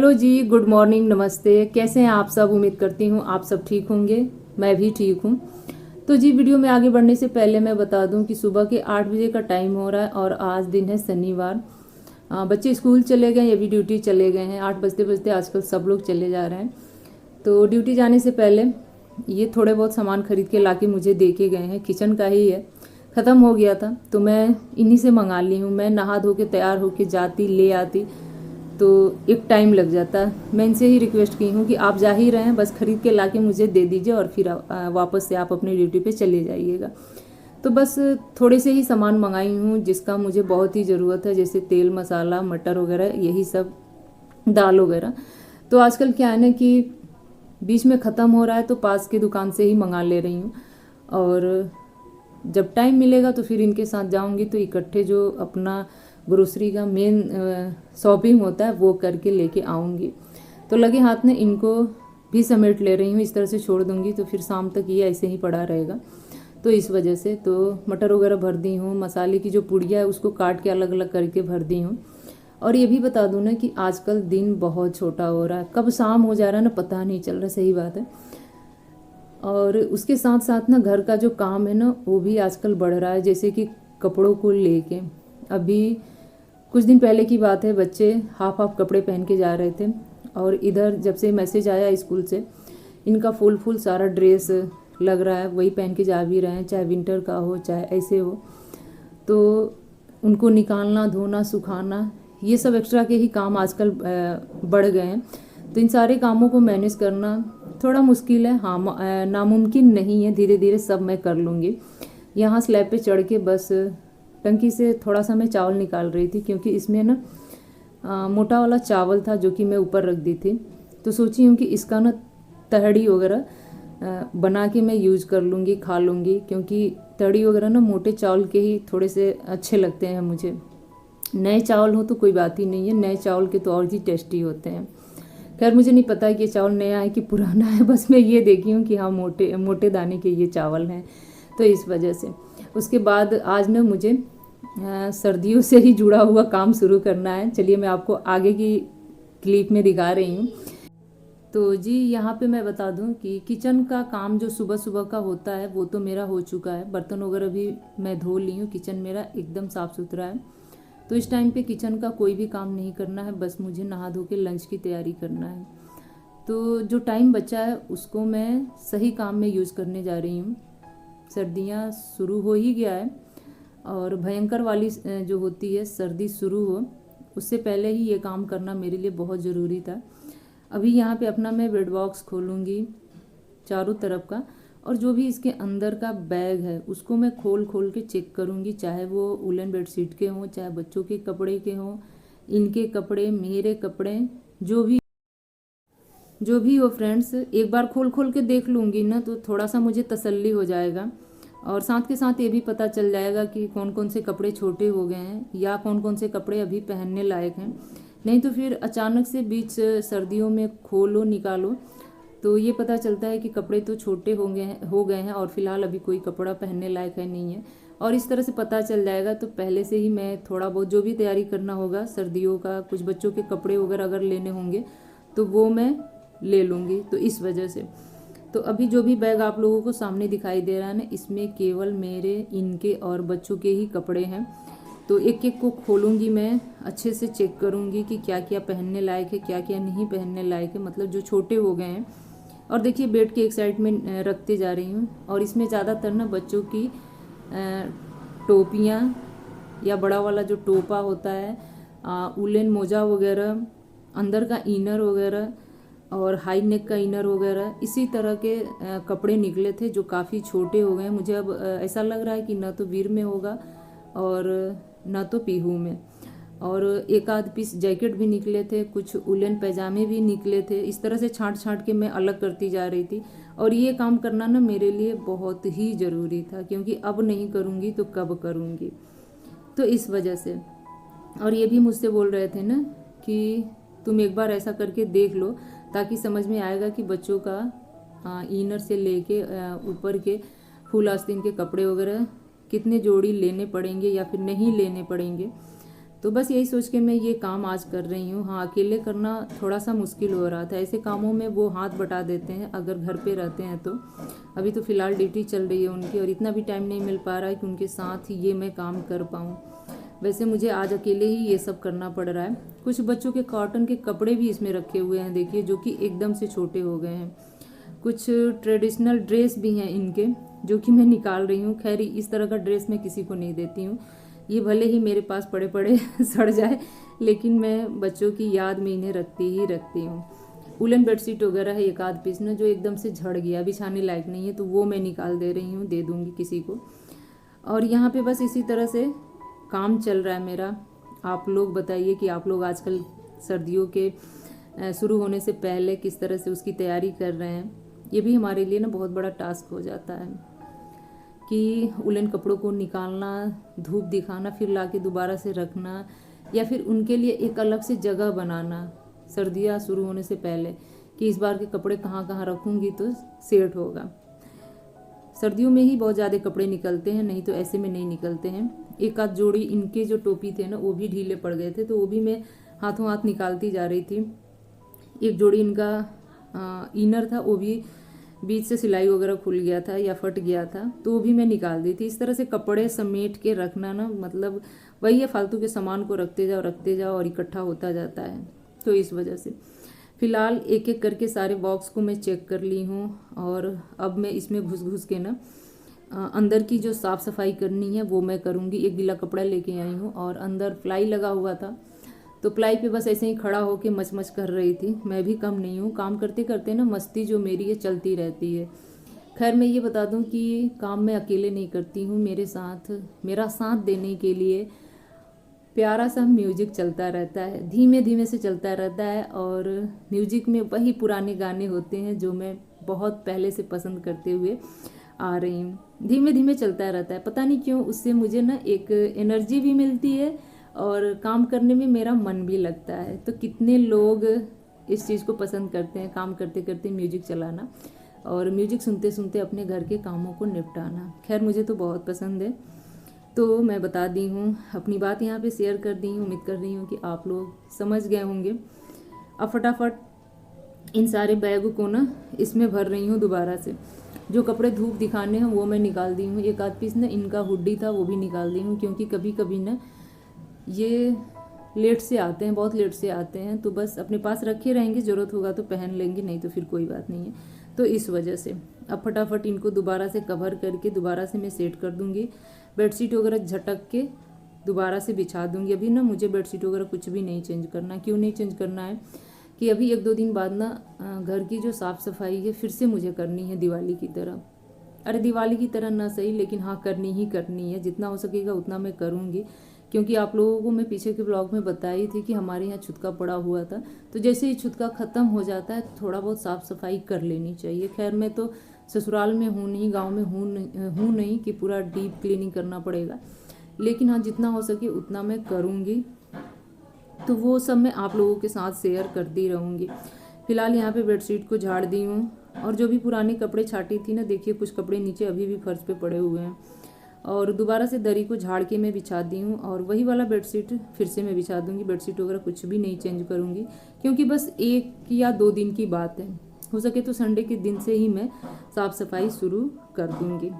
Hello जी, good morning, नमस्ते। कैसे हैं आप सब? उम्मीद करती हूँ आप सब ठीक होंगे। मैं भी ठीक हूँ। तो जी, वीडियो में आगे बढ़ने से पहले मैं बता दूं कि सुबह के 8 बजे का टाइम हो रहा है और आज दिन है शनिवार। बच्चे स्कूल चले गए, ये भी ड्यूटी चले गए हैं। 8 बजते बजते आजकल सब लोग चले जा रहे हैं। तो ड्यूटी जाने से पहले ये थोड़े बहुत सामान खरीद के लाके मुझे दे के गए हैं। किचन का ही है, ख़त्म हो गया था तो मैं इन्हीं से मंगा ली हूँ। मैं नहा धो के तैयार होके जाती ले आती तो एक टाइम लग जाता। मैं इनसे ही रिक्वेस्ट की हूँ कि आप जा ही रहे हैं, बस खरीद के लाके मुझे दे दीजिए और फिर वापस से आप अपनी ड्यूटी पे चले जाइएगा। तो बस थोड़े से ही सामान मंगाई हूँ जिसका मुझे बहुत ही ज़रूरत है, जैसे तेल मसाला मटर वगैरह, यही सब, दाल वगैरह। तो आजकल क्या है ना कि बीच में ख़त्म हो रहा है तो पास की दुकान से ही मंगा ले रही हूँ। और जब टाइम मिलेगा तो फिर इनके साथ जाऊंगी तो इकट्ठे जो अपना ग्रोसरी का मेन शॉपिंग होता है वो करके लेके आऊँगी। तो लगे हाथ में इनको भी समेट ले रही हूँ। इस तरह से छोड़ दूँगी तो फिर शाम तक ये ऐसे ही पड़ा रहेगा। तो इस वजह से तो मटर वगैरह भर दी हूँ। मसाले की जो पुड़िया है उसको काट के अलग अलग करके भर दी हूँ। और ये भी बता दूँ ना कि आजकल दिन बहुत छोटा हो रहा है, कब शाम हो जा रहा है ना पता नहीं चल रहा। सही बात है। और उसके साथ साथ ना घर का जो काम है ना वो भी आजकल बढ़ रहा है, जैसे कि कपड़ों को लेके। अभी कुछ दिन पहले की बात है, बच्चे हाफ हाफ कपड़े पहन के जा रहे थे और इधर जब से मैसेज आया स्कूल से, इनका फुल फुल सारा ड्रेस लग रहा है, वही पहन के जा भी रहे हैं, चाहे विंटर का हो चाहे ऐसे हो। तो उनको निकालना, धोना, सुखाना, ये सब एक्स्ट्रा के ही काम आजकल बढ़ गए हैं। तो इन सारे कामों को मैनेज करना थोड़ा मुश्किल है। हाँ, नामुमकिन नहीं है, धीरे धीरे सब मैं कर लूँगी। यहाँ स्लैब पे चढ़ के बस टंकी से थोड़ा सा मैं चावल निकाल रही थी, क्योंकि इसमें ना मोटा वाला चावल था जो कि मैं ऊपर रख दी थी। तो सोची हूँ कि इसका ना तहड़ी वगैरह बना के मैं यूज़ कर लूँगी, खा लूँगी, क्योंकि तहड़ी वगैरह ना मोटे चावल के ही थोड़े से अच्छे लगते हैं मुझे। नए चावल हो तो कोई बात ही नहीं है, नए चावल के तो और ही टेस्टी होते हैं। खैर मुझे नहीं पता कि ये चावल नया है कि पुराना है, बस मैं ये देखी हूँ कि हाँ मोटे मोटे दाने के ये चावल हैं, तो इस वजह से। उसके बाद आज ना मुझे सर्दियों से ही जुड़ा हुआ काम शुरू करना है। चलिए मैं आपको आगे की क्लिप में दिखा रही हूँ। तो जी, यहाँ पे मैं बता दूँ कि किचन का काम जो सुबह सुबह का होता है वो तो मेरा हो चुका है। बर्तन वगैरह भी मैं धो ली हूँ, किचन मेरा एकदम साफ़ सुथरा है। तो इस टाइम पे किचन का कोई भी काम नहीं करना है, बस मुझे नहा धो के लंच की तैयारी करना है। तो जो टाइम बचा है उसको मैं सही काम में यूज़ करने जा रही हूँ। सर्दियाँ शुरू हो ही गया है और भयंकर वाली जो होती है सर्दी शुरू हो उससे पहले ही ये काम करना मेरे लिए बहुत ज़रूरी था। अभी यहाँ पे अपना मैं बेड बॉक्स खोलूँगी चारों तरफ का, और जो भी इसके अंदर का बैग है उसको मैं खोल खोल के चेक करूँगी, चाहे वो वुलन बेडशीट के हों, चाहे बच्चों के कपड़े के हों, इनके कपड़े, मेरे कपड़े, जो भी हो फ्रेंड्स, एक बार खोल खोल के देख लूँगी ना तो थोड़ा सा मुझे तसल्ली हो जाएगा। और साथ के साथ ये भी पता चल जाएगा कि कौन कौन से कपड़े छोटे हो गए हैं या कौन कौन से कपड़े अभी पहनने लायक हैं। नहीं तो फिर अचानक से बीच सर्दियों में खोलो निकालो तो ये पता चलता है कि कपड़े तो छोटे हो गए हैं और फिलहाल अभी कोई कपड़ा पहनने लायक है नहीं है। और इस तरह से पता चल जाएगा तो पहले से ही मैं थोड़ा बहुत जो भी तैयारी करना होगा सर्दियों का, कुछ बच्चों के कपड़े वगैरह अगर लेने होंगे तो वो मैं ले लूँगी। तो इस वजह से तो अभी जो भी बैग आप लोगों को सामने दिखाई दे रहा है ना, इसमें केवल मेरे, इनके और बच्चों के ही कपड़े हैं। तो एक एक को खोलूँगी, मैं अच्छे से चेक करूँगी कि क्या क्या पहनने लायक है, क्या क्या नहीं पहनने लायक है, मतलब जो छोटे हो गए हैं। और देखिए बेड के एक साइड में रखते जा रही हूँ। और इसमें ज़्यादातर ना बच्चों की टोपियाँ या बड़ा वाला जो टोपा होता है, उलेन मोजा वगैरह, अंदर का इनर वगैरह और हाई नेक का इनर वगैरह, इसी तरह के कपड़े निकले थे जो काफ़ी छोटे हो गए। मुझे अब ऐसा लग रहा है कि ना तो वीर में होगा और ना तो पीहू में। और एक आध पीस जैकेट भी निकले थे, कुछ उलन पैजामे भी निकले थे। इस तरह से छांट छांट के मैं अलग करती जा रही थी। और ये काम करना ना मेरे लिए बहुत ही ज़रूरी था, क्योंकि अब नहीं करूँगी तो कब करूँगी, तो इस वजह से। और ये भी मुझसे बोल रहे थे ना कि तुम एक बार ऐसा करके देख लो ताकि समझ में आएगा कि बच्चों का इनर से लेके ऊपर के फुल आस्तीन के कपड़े वगैरह कितने जोड़ी लेने पड़ेंगे या फिर नहीं लेने पड़ेंगे। तो बस यही सोच के मैं ये काम आज कर रही हूँ। हाँ, अकेले करना थोड़ा सा मुश्किल हो रहा था। ऐसे कामों में वो हाथ बटा देते हैं अगर घर पे रहते हैं तो। अभी तो फ़िलहाल ड्यूटी चल रही है उनकी और इतना भी टाइम नहीं मिल पा रहा है कि उनके साथ ही ये मैं काम कर पाऊँ। वैसे मुझे आज अकेले ही ये सब करना पड़ रहा है। कुछ बच्चों के कॉटन के कपड़े भी इसमें रखे हुए हैं, देखिए, जो कि एकदम से छोटे हो गए हैं। कुछ ट्रेडिशनल ड्रेस भी हैं इनके, जो कि मैं निकाल रही हूँ। खैर, इस तरह का ड्रेस मैं किसी को नहीं देती हूँ। ये भले ही मेरे पास पड़े पड़े सड़ जाए, लेकिन मैं बच्चों की याद में इन्हें रखती ही रखती हूँ। वुलन बेडशीट वगैरह है एक आध पीस ना, जो एकदम से झड़ गया, बिछाने लायक नहीं है, तो वो मैं निकाल दे रही हूँ, दे दूँगी किसी को। और यहाँ पे बस इसी तरह से काम चल रहा है मेरा। आप लोग बताइए कि आप लोग आजकल सर्दियों के शुरू होने से पहले किस तरह से उसकी तैयारी कर रहे हैं। ये भी हमारे लिए ना बहुत बड़ा टास्क हो जाता है कि उलन कपड़ों को निकालना, धूप दिखाना, फिर लाके दोबारा से रखना, या फिर उनके लिए एक अलग से जगह बनाना सर्दियाँ शुरू होने से पहले, कि इस बार के कपड़े कहाँ कहाँ रखूँगी तो सेट होगा। सर्दियों में ही बहुत ज़्यादा कपड़े निकलते हैं, नहीं तो ऐसे में नहीं निकलते हैं। एक आध जोड़ी इनके जो टोपी थे ना, वो भी ढीले पड़ गए थे, तो वो भी मैं हाथों हाथ निकालती जा रही थी। एक जोड़ी इनका इनर था, वो भी बीच से सिलाई वगैरह खुल गया था या फट गया था, तो वो भी मैं निकाल दी थी। इस तरह से कपड़े समेट के रखना ना, मतलब वही है, फालतू के सामान को रखते जाओ और इकट्ठा होता जाता है। तो इस वजह से फ़िलहाल एक एक करके सारे बॉक्स को मैं चेक कर ली हूँ, और अब मैं इसमें घुस घुस के ना अंदर की जो साफ़ सफाई करनी है वो मैं करूँगी। एक गीला कपड़ा लेके आई हूँ और अंदर प्लाई लगा हुआ था, तो प्लाई पे बस ऐसे ही खड़ा होके मच कर रही थी। मैं भी कम नहीं हूँ, काम करते करते ना मस्ती जो मेरी है चलती रहती है। खैर, मैं ये बता दूँ कि काम मैं अकेले नहीं करती हूँ, मेरा साथ देने के लिए प्यारा सा म्यूजिक चलता रहता है, धीमे धीमे से चलता रहता है। और म्यूजिक में वही पुराने गाने होते हैं जो मैं बहुत पहले से पसंद करते हुए आ रही हूँ। धीमे धीमे चलता रहता है, पता नहीं क्यों, उससे मुझे ना एक एनर्जी भी मिलती है और काम करने में मेरा मन भी लगता है। तो कितने लोग इस चीज़ को पसंद करते हैं, काम करते करते म्यूजिक चलाना और म्यूजिक सुनते सुनते अपने घर के कामों को निपटाना। खैर, मुझे तो बहुत पसंद है। तो मैं बता दी हूँ, अपनी बात यहाँ पे शेयर कर दी हूँ। उम्मीद कर रही हूँ कि आप लोग समझ गए होंगे। अब फटाफट इन सारे बैग को ना इसमें भर रही हूँ दोबारा से। जो कपड़े धूप दिखाने हैं वो मैं निकाल दी हूँ। एक आध पीस ना इनका हुडी था, वो भी निकाल दी हूँ, क्योंकि कभी कभी ना ये लेट से आते हैं, बहुत लेट से आते हैं, तो बस अपने पास रखे रहेंगे, ज़रूरत होगा तो पहन लेंगे, नहीं तो फिर कोई बात नहीं है। तो इस वजह से अब फटाफट इनको दोबारा से कवर करके दोबारा से मैं सेट कर दूँगी। बेडशीट वगैरह झटक के दोबारा से बिछा दूँगी। अभी ना मुझे बेडशीट वगैरह कुछ भी नहीं चेंज करना। क्यों नहीं चेंज करना है कि अभी 1-2 दिन बाद ना घर की जो साफ़ सफाई है फिर से मुझे करनी है दिवाली की तरह। अरे, दिवाली की तरह ना सही, लेकिन हाँ, करनी ही करनी है। जितना हो सकेगा उतना मैं करूँगी, क्योंकि आप लोगों को मैं पीछे के ब्लॉग में बताई थी कि हमारे यहाँ छुतका पड़ा हुआ था, तो जैसे ही छुतका ख़त्म हो जाता है थोड़ा बहुत साफ़ सफाई कर लेनी चाहिए। खैर, मैं तो ससुराल में हूँ नहीं, गांव में हूँ नहीं कि पूरा डीप क्लीनिंग करना पड़ेगा, लेकिन हाँ, जितना हो सके उतना मैं करूँगी। तो वो सब मैं आप लोगों के साथ शेयर करती रहूँगी। फिलहाल यहाँ पे बेडशीट को झाड़ दी हूँ, और जो भी पुराने कपड़े छाटी थी ना, देखिए कुछ कपड़े नीचे अभी भी फर्श पे पड़े हुए हैं, और दोबारा से दरी को झाड़ के मैं बिछा दी हूँ, और वही वाला बेडशीट फिर से मैं बिछा दूँगी। बेडशीट वगैरह कुछ भी नहीं चेंज करूँगी, क्योंकि बस 1 या 2 दिन की बात है। हो सके तो संडे के दिन से ही मैं साफ़ सफाई शुरू कर दूँगी।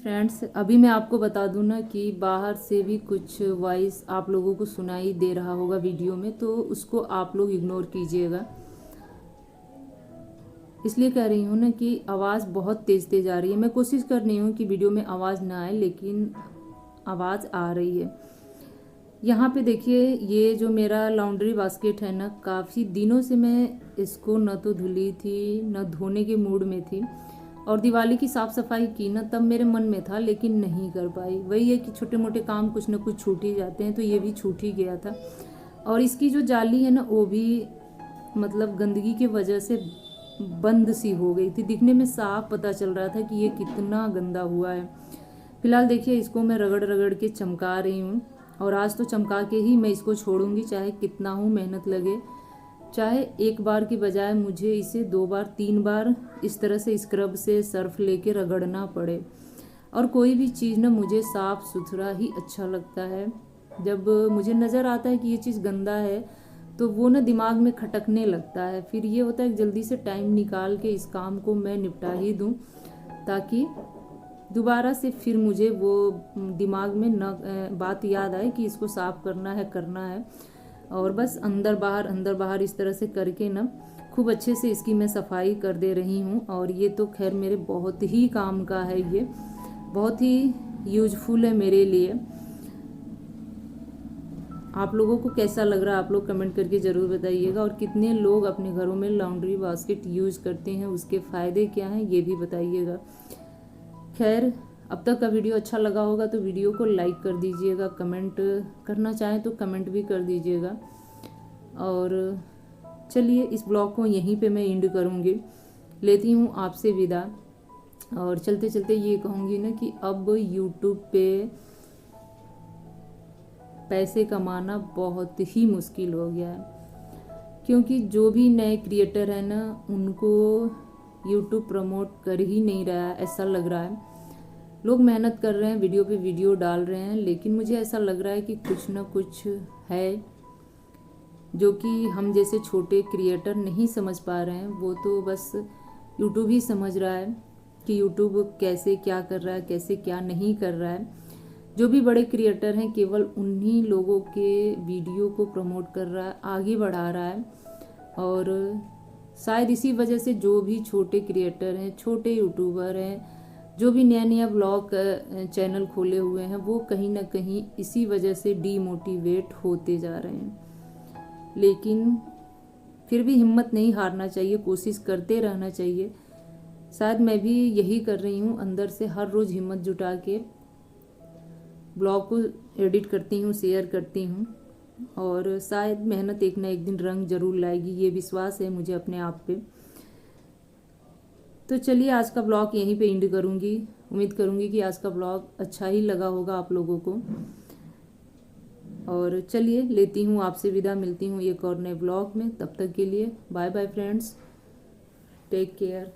फ्रेंड्स, अभी मैं आपको बता दूं ना कि बाहर से भी कुछ वॉइस आप लोगों को सुनाई दे रहा होगा वीडियो में, तो उसको आप लोग इग्नोर कीजिएगा। इसलिए कह रही हूँ ना कि आवाज़ बहुत तेज़ तेज़ आ रही है। मैं कोशिश कर रही हूँ कि वीडियो में आवाज़ ना आए, लेकिन आवाज़ आ रही है। यहाँ पे देखिए, ये जो मेरा लॉन्ड्री बास्केट है ना, काफ़ी दिनों से मैं इसको न तो धुली थी न धोने के मूड में थी, और दिवाली की साफ़ सफाई की ना तब मेरे मन में था, लेकिन नहीं कर पाई। वही है कि छोटे मोटे काम कुछ न कुछ छूट ही जाते हैं, तो ये भी छूट ही गया था। और इसकी जो जाली है ना, वो भी मतलब गंदगी की वजह से बंद सी हो गई थी। दिखने में साफ पता चल रहा था कि ये कितना गंदा हुआ है। फिलहाल देखिए, इसको मैं रगड़ रगड़ के चमका रही हूँ, और आज तो चमका के ही मैं इसको छोड़ूंगी, चाहे कितना हो मेहनत लगे, चाहे एक बार की बजाय मुझे इसे 2 बार 3 बार इस तरह से स्क्रब से सर्फ लेके रगड़ना पड़े। और कोई भी चीज़ ना मुझे साफ़ सुथरा ही अच्छा लगता है। जब मुझे नज़र आता है कि ये चीज़ गंदा है, तो वो ना दिमाग में खटकने लगता है। फिर ये होता है कि जल्दी से टाइम निकाल के इस काम को मैं निपटा ही दूँ, ताकि दोबारा से फिर मुझे वो दिमाग में न बात याद आए कि इसको साफ़ करना है। और बस अंदर बाहर इस तरह से करके ना खूब अच्छे से इसकी मैं सफाई कर दे रही हूँ। और ये तो खैर मेरे बहुत ही काम का है, ये बहुत ही यूजफुल है मेरे लिए। आप लोगों को कैसा लग रहा है, आप लोग कमेंट करके ज़रूर बताइएगा। और कितने लोग अपने घरों में लॉन्ड्री बास्केट यूज़ करते हैं, उसके फ़ायदे क्या हैं, ये भी बताइएगा। खैर, अब तक का वीडियो अच्छा लगा होगा तो वीडियो को लाइक कर दीजिएगा, कमेंट करना चाहें तो कमेंट भी कर दीजिएगा। और चलिए, इस ब्लॉग को यहीं पे मैं एंड करूँगी, लेती हूँ आपसे विदा। और चलते चलते ये कहूँगी ना कि अब यूट्यूब पे पैसे कमाना बहुत ही मुश्किल हो गया है, क्योंकि जो भी नए क्रिएटर हैं ना, उनको यूट्यूब प्रमोट कर ही नहीं रहा है, ऐसा लग रहा है। लोग मेहनत कर रहे हैं, वीडियो पे वीडियो डाल रहे हैं, लेकिन मुझे ऐसा लग रहा है कि कुछ ना कुछ है जो कि हम जैसे छोटे क्रिएटर नहीं समझ पा रहे हैं। वो तो बस यूट्यूब ही समझ रहा है कि यूट्यूब कैसे क्या कर रहा है, कैसे क्या नहीं कर रहा है। जो भी बड़े क्रिएटर हैं, केवल उन्हीं लोगों के वीडियो को प्रमोट कर रहा है, आगे बढ़ा रहा है। और शायद इसी वजह से जो भी छोटे क्रिएटर हैं, छोटे यूट्यूबर हैं, जो भी नया नया ब्लॉग चैनल खोले हुए हैं, वो कहीं ना कहीं इसी वजह से डीमोटिवेट होते जा रहे हैं। लेकिन फिर भी हिम्मत नहीं हारना चाहिए, कोशिश करते रहना चाहिए। शायद मैं भी यही कर रही हूँ, अंदर से हर रोज़ हिम्मत जुटा के ब्लॉग को एडिट करती हूँ, शेयर करती हूँ, और शायद मेहनत एक ना एक दिन रंग जरूर लाएगी, ये विश्वास है मुझे अपने आप पे। तो चलिए, आज का ब्लॉग यहीं पे एंड करूँगी। उम्मीद करूँगी कि आज का ब्लॉग अच्छा ही लगा होगा आप लोगों को। और चलिए, लेती हूँ आपसे विदा, मिलती हूँ एक और नए ब्लॉग में। तब तक के लिए bye bye friends, take care.